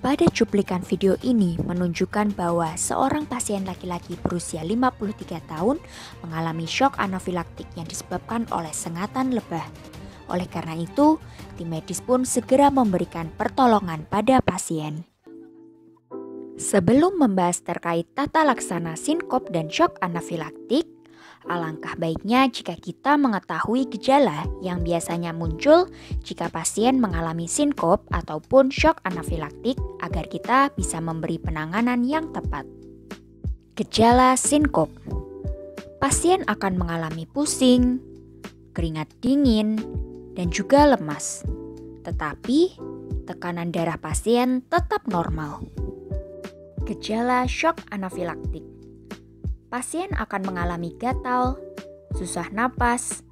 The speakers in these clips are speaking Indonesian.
Pada cuplikan video ini menunjukkan bahwa seorang pasien laki-laki berusia 53 tahun mengalami shock anafilaktik yang disebabkan oleh sengatan lebah. Oleh karena itu, tim medis pun segera memberikan pertolongan pada pasien. Sebelum membahas terkait tata laksana sinkop dan shock anafilaktik, alangkah baiknya jika kita mengetahui gejala yang biasanya muncul jika pasien mengalami sinkop ataupun shock anafilaktik agar kita bisa memberi penanganan yang tepat. Gejala sinkop. Pasien akan mengalami pusing, keringat dingin, dan juga lemas. Tetapi, tekanan darah pasien tetap normal. Gejala shock anafilaktik. Pasien akan mengalami gatal, susah napas,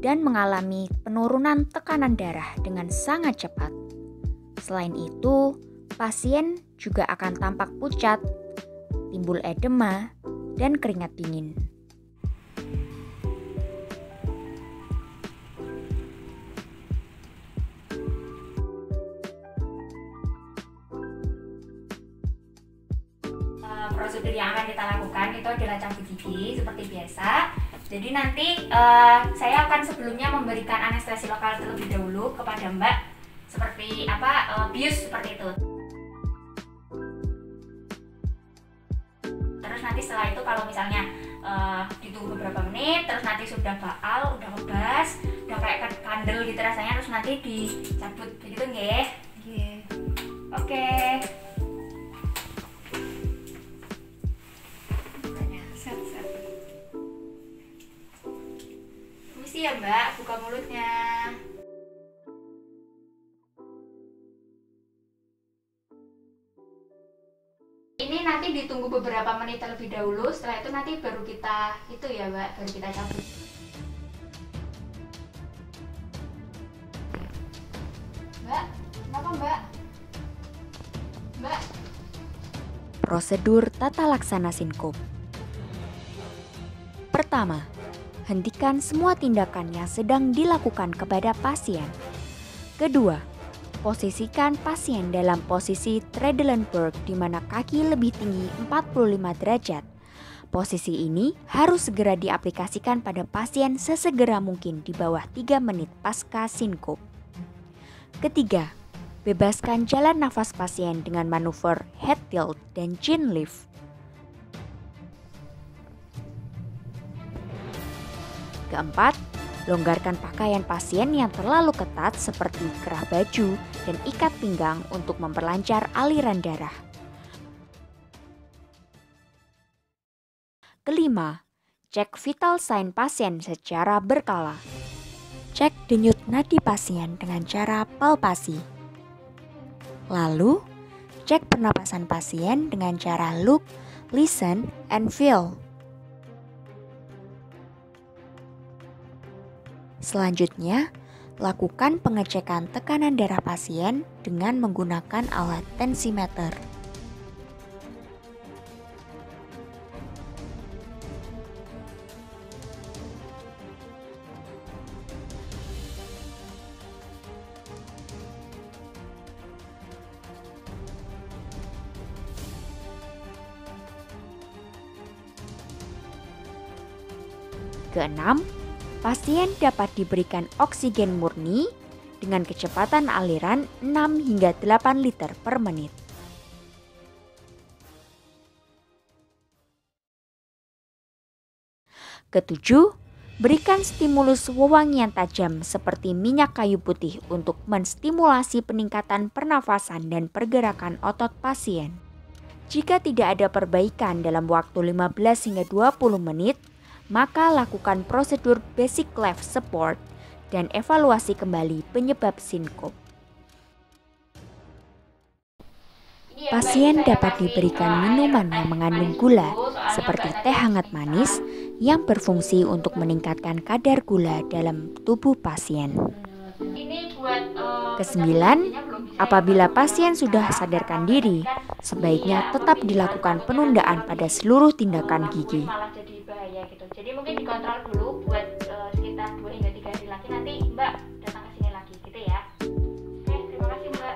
dan mengalami penurunan tekanan darah dengan sangat cepat. Selain itu, pasien juga akan tampak pucat, timbul edema, dan keringat dingin. Prosedur yang akan kita lakukan itu adalah cabut gigi seperti biasa. Jadi nanti saya akan sebelumnya memberikan anestesi lokal terlebih dahulu kepada Mbak, seperti bius seperti itu. Terus nanti setelah itu kalau misalnya ditunggu beberapa menit, terus nanti sudah baal, udah kebas, udah kayak kandel gitu rasanya, terus nanti dicabut begitu nggih? Nggih. Oke. Ya Mbak, buka mulutnya. Ini nanti ditunggu beberapa menit terlebih dahulu. Setelah itu nanti baru kita ya Mbak, baru kita cabut. Mbak, kenapa Mbak? Mbak. Prosedur tata laksana sinkop. Pertama, hentikan semua tindakan yang sedang dilakukan kepada pasien. Kedua, posisikan pasien dalam posisi Trendelenburg di mana kaki lebih tinggi 45 derajat. Posisi ini harus segera diaplikasikan pada pasien sesegera mungkin di bawah 3 menit pasca sinkop. Ketiga, bebaskan jalan nafas pasien dengan manuver head tilt dan chin lift. Keempat, longgarkan pakaian pasien yang terlalu ketat seperti kerah baju dan ikat pinggang untuk memperlancar aliran darah. Kelima, cek vital sign pasien secara berkala. Cek denyut nadi pasien dengan cara palpasi. Lalu, cek pernapasan pasien dengan cara look, listen, and feel. Selanjutnya, lakukan pengecekan tekanan darah pasien dengan menggunakan alat tensimeter. Keenam, pasien dapat diberikan oksigen murni dengan kecepatan aliran 6 hingga 8 liter per menit. Ketujuh, berikan stimulus wewangian tajam seperti minyak kayu putih untuk menstimulasi peningkatan pernafasan dan pergerakan otot pasien. Jika tidak ada perbaikan dalam waktu 15 hingga 20 menit, maka lakukan prosedur basic life support dan evaluasi kembali penyebab sinkop. Pasien dapat diberikan minuman yang mengandung gula seperti teh hangat manis yang berfungsi untuk meningkatkan kadar gula dalam tubuh pasien. Kesembilan, apabila pasien sudah sadarkan diri, sebaiknya tetap dilakukan penundaan pada seluruh tindakan gigi. Jadi mungkin dikontrol dulu buat sekitar 2 hingga 3 hari lagi, nanti Mbak datang ke sini lagi gitu ya. Oke, terima kasih Mbak.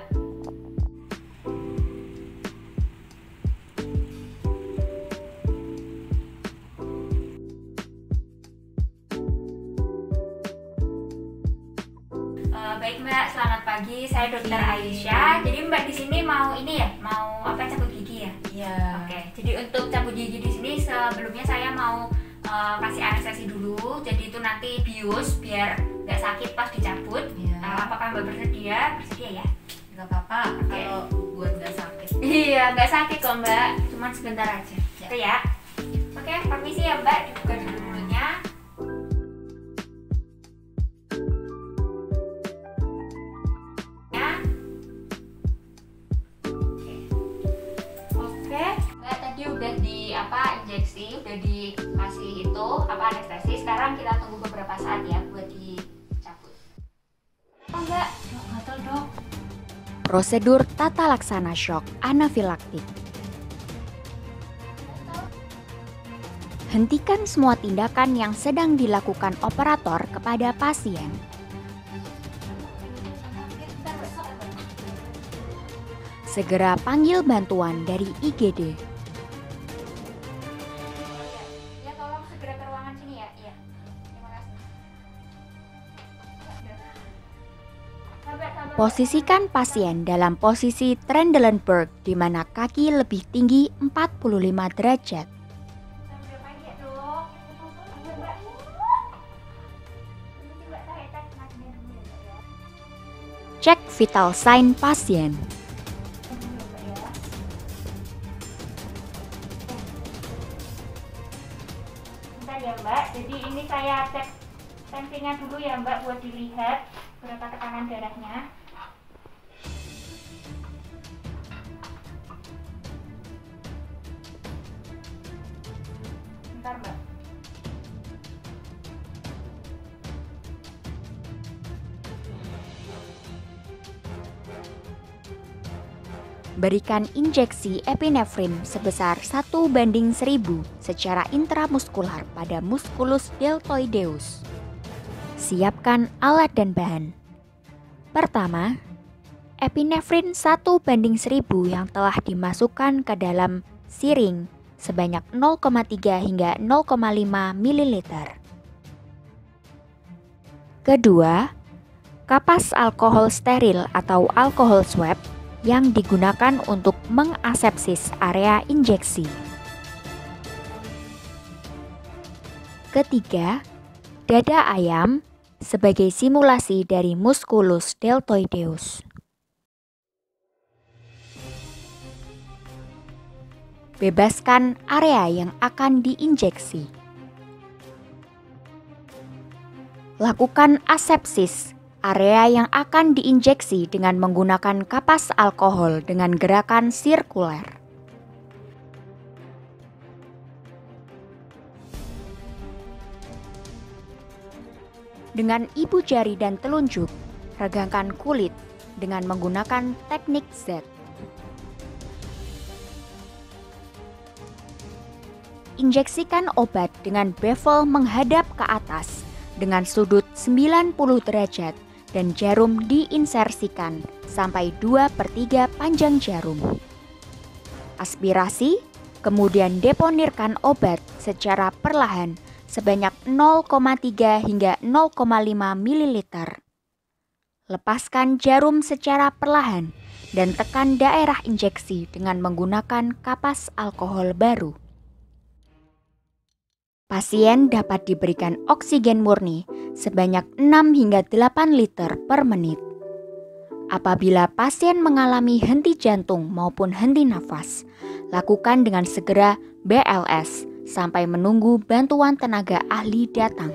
Mbak, selamat pagi. Saya Dokter Aisyah. Jadi Mbak di sini mau ini ya, mau apa cabut gigi ya? Iya. Oke. Jadi untuk cabut gigi di sini sebelumnya saya mau kasih anestesi dulu. Jadi itu nanti bius biar nggak sakit pas dicabut. Iya. Apakah Mbak bersedia? Bersedia ya? Nggak apa-apa Oke. kalau buat nggak sakit. Iya, nggak sakit kok Mbak. Cuman sebentar aja. Ya. Itu ya. Oke, permisi ya Mbak. Dibuka dulu mulutnya. Oke, Mbak tadi udah di injeksi, udah dikasih itu anestesi. Sekarang kita tunggu beberapa saat ya buat dicabut. Oh Mbak, gatal dok. Prosedur tata laksana shock anafilaktik. Hentikan semua tindakan yang sedang dilakukan operator kepada pasien. Segera panggil bantuan dari IGD. Ya tolong segera ke ruangan sini ya. Iya. Terima kasih. Sabar. Posisikan pasien dalam posisi Trendelenburg di mana kaki lebih tinggi 45 derajat. Udah pagi ya dok. Sabar, Mbak. Ini Mbak saya cek nadinya dulu ya Mbak ya. Cek vital sign pasien. Bentar ya Mbak, jadi ini saya cek tensinya dulu ya Mbak buat dilihat berapa tekanan darahnya. Bentar Mbak. Berikan injeksi epinefrin sebesar 1:1000 secara intramuskular pada musculus deltoideus. Siapkan alat dan bahan. Pertama, epinefrin 1:1000 yang telah dimasukkan ke dalam siring sebanyak 0,3 hingga 0,5 ml. Kedua, kapas alkohol steril atau alkohol swab yang digunakan untuk mengasepsis area injeksi. Ketiga, dada ayam sebagai simulasi dari musculus deltoideus. Bebaskan area yang akan diinjeksi. Lakukan asepsis area yang akan diinjeksi dengan menggunakan kapas alkohol dengan gerakan sirkuler. Dengan ibu jari dan telunjuk, regangkan kulit dengan menggunakan teknik Z. Injeksikan obat dengan bevel menghadap ke atas dengan sudut 90 derajat dan jarum diinsersikan sampai 2/3 panjang jarum. Aspirasi, kemudian deponirkan obat secara perlahan sebanyak 0,3 hingga 0,5 ml. Lepaskan jarum secara perlahan dan tekan daerah injeksi dengan menggunakan kapas alkohol baru. Pasien dapat diberikan oksigen murni sebanyak 6 hingga 8 liter per menit. Apabila pasien mengalami henti jantung maupun henti nafas, lakukan dengan segera BLS sampai menunggu bantuan tenaga ahli datang.